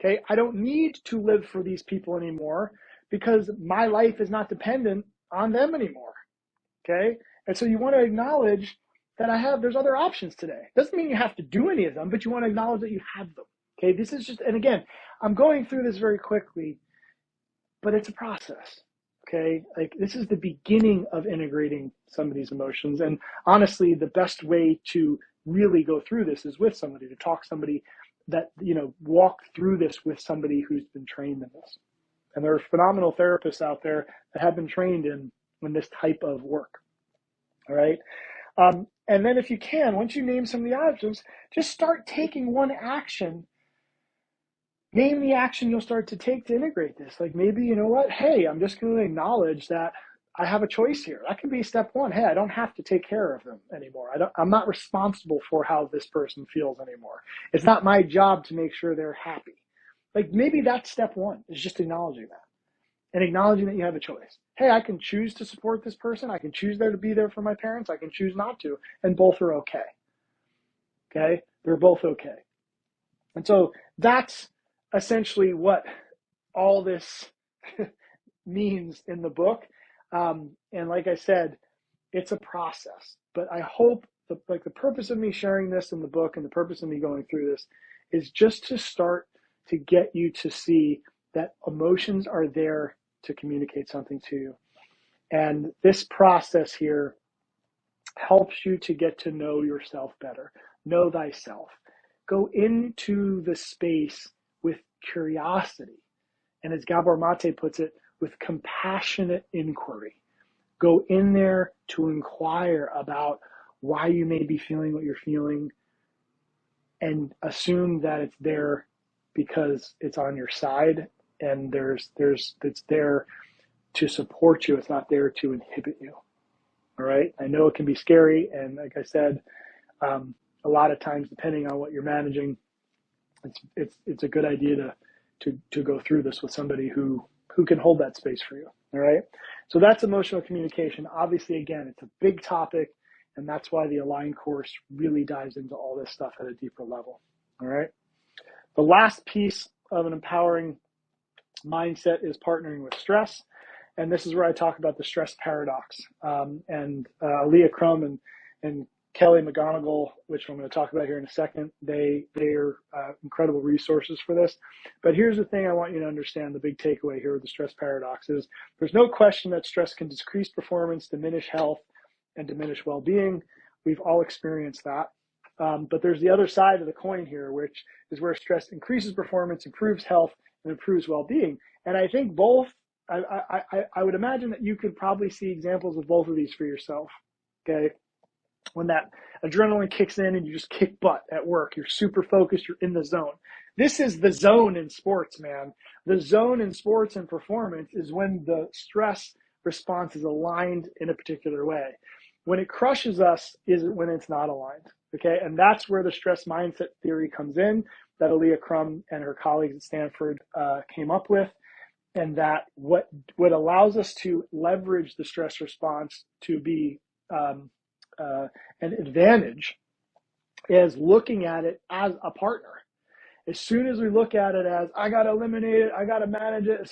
Okay, I don't need to live for these people anymore, because my life is not dependent on them anymore. Okay, and so you want to acknowledge that there's other options today. Doesn't mean you have to do any of them, but you want to acknowledge that you have them. Okay, this is just, and again, I'm going through this very quickly, but it's a process. Okay, like, this is the beginning of integrating some of these emotions. And honestly, the best way to really go through this is with somebody, to talk to somebody that, walk through this with somebody who's been trained in this. And there are phenomenal therapists out there that have been trained in this type of work. All right. And then if you can, once you name some of the options, just start taking one action. Name the action you'll start to take to integrate this. Like, maybe, you know what? Hey, I'm just going to acknowledge that I have a choice here. That can be step one. Hey, I don't have to take care of them anymore. I'm not responsible for how this person feels anymore. It's not my job to make sure they're happy. Like, maybe that's step one, is just acknowledging that, and acknowledging that you have a choice. Hey, I can choose to support this person. I can choose to be there for my parents. I can choose not to, and both are okay. Okay? They're both okay. And so that's essentially what all this means in the book. And like I said, it's a process, but I hope the purpose of me sharing this in the book, and the purpose of me going through this, is just to start to get you to see that emotions are there to communicate something to you. And this process here helps you to get to know yourself better. Know thyself. Go into the space with curiosity. And as Gabor Mate puts it, with compassionate inquiry. Go in there to inquire about why you may be feeling what you're feeling, and assume that it's there because it's on your side, and it's there to support you. It's not there to inhibit you. All right. I know it can be scary. And like I said, a lot of times, depending on what you're managing, it's a good idea to go through this with somebody who can hold that space for you. All right. So that's emotional communication. Obviously, again, it's a big topic, and that's why the Align course really dives into all this stuff at a deeper level. All right. The last piece of an empowering mindset is partnering with stress. And this is where I talk about the stress paradox. Leah Crum and Kelly McGonigal, which I'm going to talk about here in a second, they're incredible resources for this. But here's the thing I want you to understand, the big takeaway here with the stress paradox is there's no question that stress can decrease performance, diminish health, and diminish well-being. We've all experienced that. But there's the other side of the coin here, which is where stress increases performance, improves health, and improves well-being. And I think both, I would imagine that you could probably see examples of both of these for yourself, okay? When that adrenaline kicks in and you just kick butt at work, you're super focused, you're in the zone. This is the zone in sports, man. The zone in sports and performance is when the stress response is aligned in a particular way. When it crushes us is when it's not aligned, okay? And that's where the stress mindset theory comes in that Aaliyah Crum and her colleagues at Stanford came up with. And that what allows us to leverage the stress response to be an advantage is looking at it as a partner. As soon as we look at it as, I got to eliminate it, I got to manage it,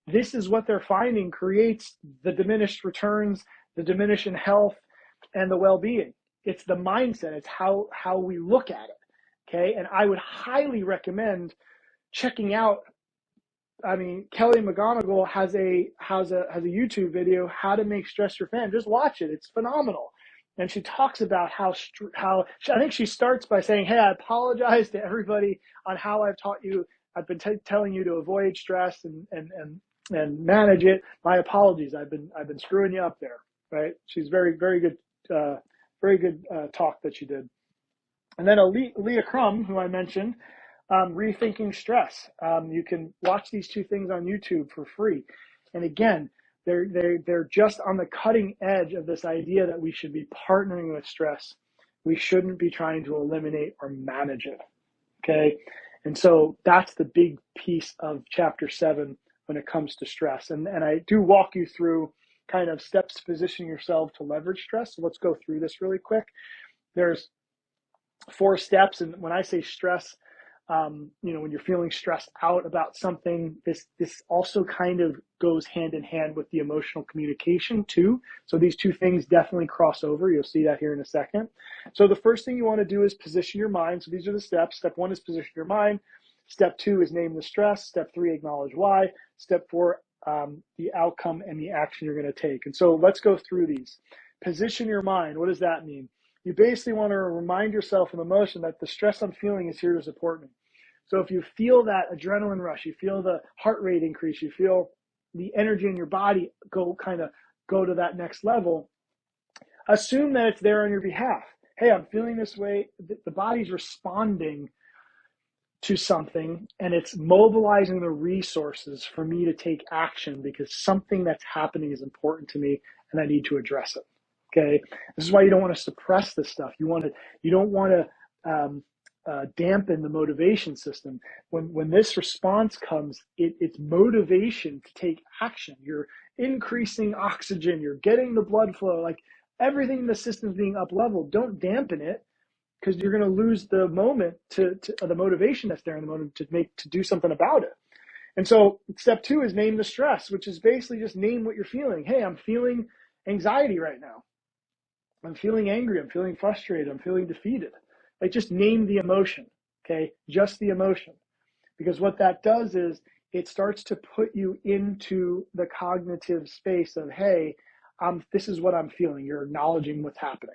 this is what they're finding creates the diminished returns, the diminution in health, and the well-being. It's the mindset. It's how we look at it, okay? And I would highly recommend checking out, Kelly McGonigal has a YouTube video, How to Make Stress Your Fan. Just watch it. It's phenomenal. And she talks about how I think she starts by saying, hey, I apologize to everybody on how I've taught you. I've been telling you to avoid stress and manage it. My apologies. I've been screwing you up there, right? She's very good talk that she did. And then Leah Crum, who I mentioned, Rethinking Stress. You can watch these two things on YouTube for free. And again, they're just on the cutting edge of this idea that we should be partnering with stress. We shouldn't be trying to eliminate or manage it. Okay. And so that's the big piece of chapter 7 when it comes to stress. And I do walk you through kind of steps to position yourself to leverage stress. So let's go through this really quick. There's 4 steps. And when I say stress, when you're feeling stressed out about something, this also kind of goes hand in hand with the emotional communication too. So these two things definitely cross over. You'll see that here in a second. So the first thing you want to do is position your mind. So these are the steps. Step 1 is position your mind. Step 2 is name the stress. Step 3, acknowledge why. Step 4, the outcome and the action you're going to take. And so let's go through these. Position your mind. What does that mean? You basically want to remind yourself in emotion that the stress I'm feeling is here to support me. So if you feel that adrenaline rush, you feel the heart rate increase, you feel the energy in your body go to that next level, assume that it's there on your behalf. Hey, I'm feeling this way. The body's responding to something, and it's mobilizing the resources for me to take action because something that's happening is important to me and I need to address it. Okay. This is why you don't want to suppress this stuff. You don't want to dampen the motivation system. When this response comes, it's motivation to take action. You're increasing oxygen. You're getting the blood flow. Like everything in the system's being up leveled. Don't dampen it because you're going to lose the moment to the motivation that's there in the moment to do something about it. And so step 2 is name the stress, which is basically just name what you're feeling. Hey, I'm feeling anxiety right now. I'm feeling angry. I'm feeling frustrated. I'm feeling defeated. Like just name the emotion, okay? Just the emotion. Because what that does is it starts to put you into the cognitive space of, hey, this is what I'm feeling. You're acknowledging what's happening,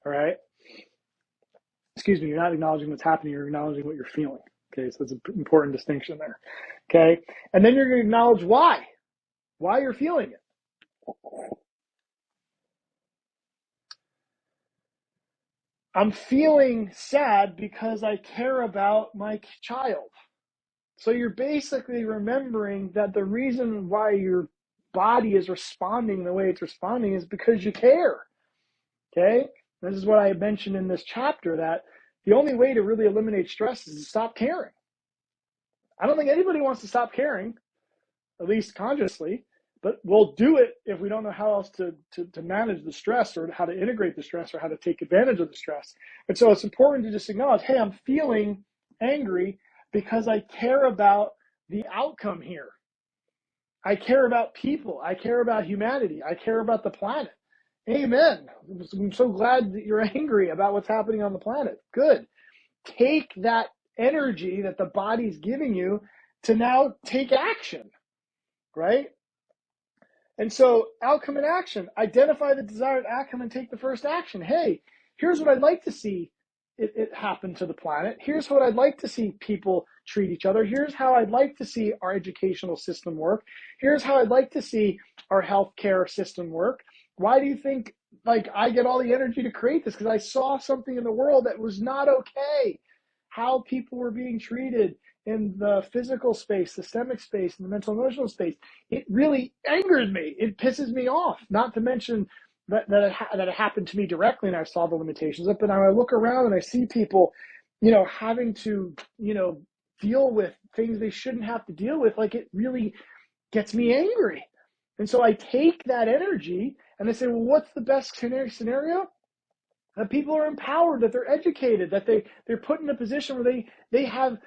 all right? Excuse me, you're not acknowledging what's happening. You're acknowledging what you're feeling, okay? So it's an important distinction there, okay? And then you're going to acknowledge why. why you're feeling it. I'm feeling sad because I care about my child. So you're basically remembering that the reason why your body is responding the way it's responding is because you care. Okay? This is what I mentioned in this chapter, that the only way to really eliminate stress is to stop caring. I don't think anybody wants to stop caring, at least consciously, but we'll do it if we don't know how else to manage the stress, or how to integrate the stress, or how to take advantage of the stress. And so it's important to just acknowledge, hey, I'm feeling angry because I care about the outcome here. I care about people. I care about humanity. I care about the planet. Amen. I'm so glad that you're angry about what's happening on the planet. Good. Take that energy that the body's giving you to now take action, right? And so outcome and action, identify the desired outcome and take the first action. Hey, here's what I'd like to see it happen to the planet. Here's what I'd like to see people treat each other. Here's how I'd like to see our educational system work. Here's how I'd like to see our healthcare system work. Why do you think I get all the energy to create this? Because I saw something in the world that was not okay. How people were being treated in the physical space, systemic space, and the mental emotional space. It really angered me. It pisses me off. Not to mention that it happened to me directly, and I saw the limitations of it. But now I look around and I see people, having to, deal with things they shouldn't have to deal with. It really gets me angry. And so I take that energy and I say, well, what's the best scenario? That people are empowered, that they're educated, that they're put in a position where they have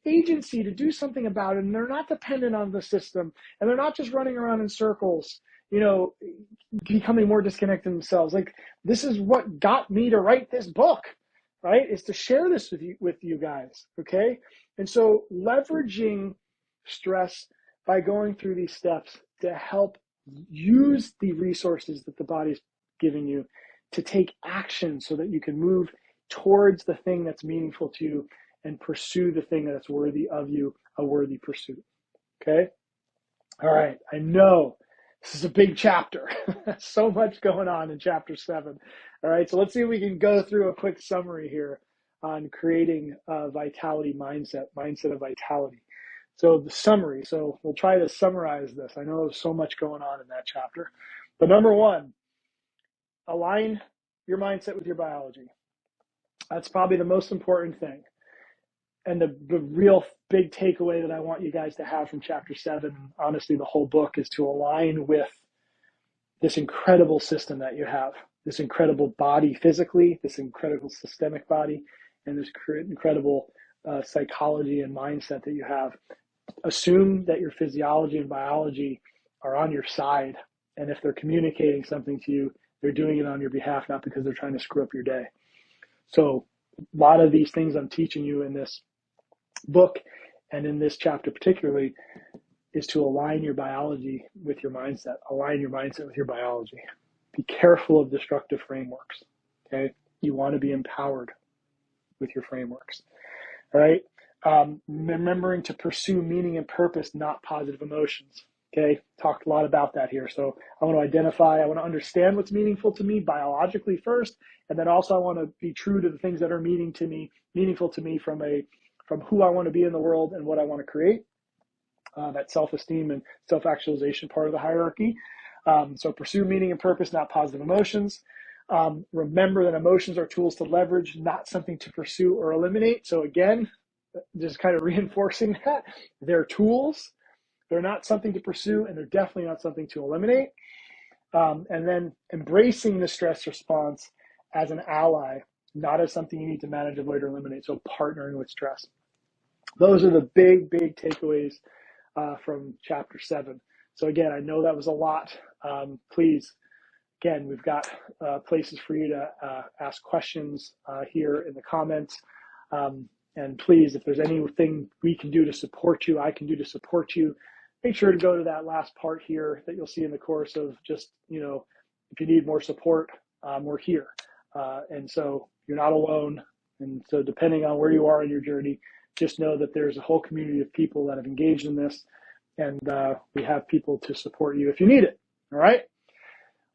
agency to do something about it, and they're not dependent on the system, and they're not just running around in circles, becoming more disconnected themselves. This is what got me to write this book, right? Is to share this with you guys, okay? And so leveraging stress by going through these steps to help use the resources that the body's giving you to take action so that you can move towards the thing that's meaningful to you and pursue the thing that's worthy of you, a worthy pursuit. Okay? All right. I know this is a big chapter. So much going on in chapter 7. All right. So let's see if we can go through a quick summary here on creating a vitality mindset of vitality. So the summary. So we'll try to summarize this. I know there's so much going on in that chapter. But number 1, align your mindset with your biology. That's probably the most important thing. And the real big takeaway that I want you guys to have from chapter 7, and honestly the whole book, is to align with this incredible system that you have, this incredible body physically, this incredible systemic body, and this incredible psychology and mindset that you have. Assume that your physiology and biology are on your side, and if they're communicating something to you, they're doing it on your behalf, not because they're trying to screw up your day. So a lot of these things I'm teaching you in this book and in this chapter particularly is to align your biology with your mindset. Align your mindset with your biology. Be careful of destructive frameworks, okay? You want to be empowered with your frameworks, all right? Remembering to pursue meaning and purpose, not positive emotions. Okay, talked a lot about that here. So I want to understand what's meaningful to me biologically first, and then also I want to be true to the things that are meaningful to me from who I want to be in the world and what I want to create. That self-esteem and self-actualization part of the hierarchy. So pursue meaning and purpose, not positive emotions. Remember that emotions are tools to leverage, not something to pursue or eliminate. So again, just kind of reinforcing that they're tools. They're not something to pursue, and they're definitely not something to eliminate. And then embracing the stress response as an ally, not as something you need to manage, avoid, or eliminate. So partnering with stress. Those are the big, big takeaways from chapter 7. So again, I know that was a lot. Please, again, we've got places for you to ask questions here in the comments. And please, if there's anything we can do to support you, I can do to support you, make sure to go to that last part here that you'll see in the course of just, if you need more support, we're here. And so you're not alone. And so depending on where you are in your journey, just know that there's a whole community of people that have engaged in this. and we have people to support you if you need it. All right?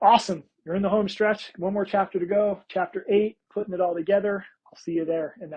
Awesome. You're in the home stretch. One more chapter to go. Chapter 8, putting it all together. I'll see you there in that.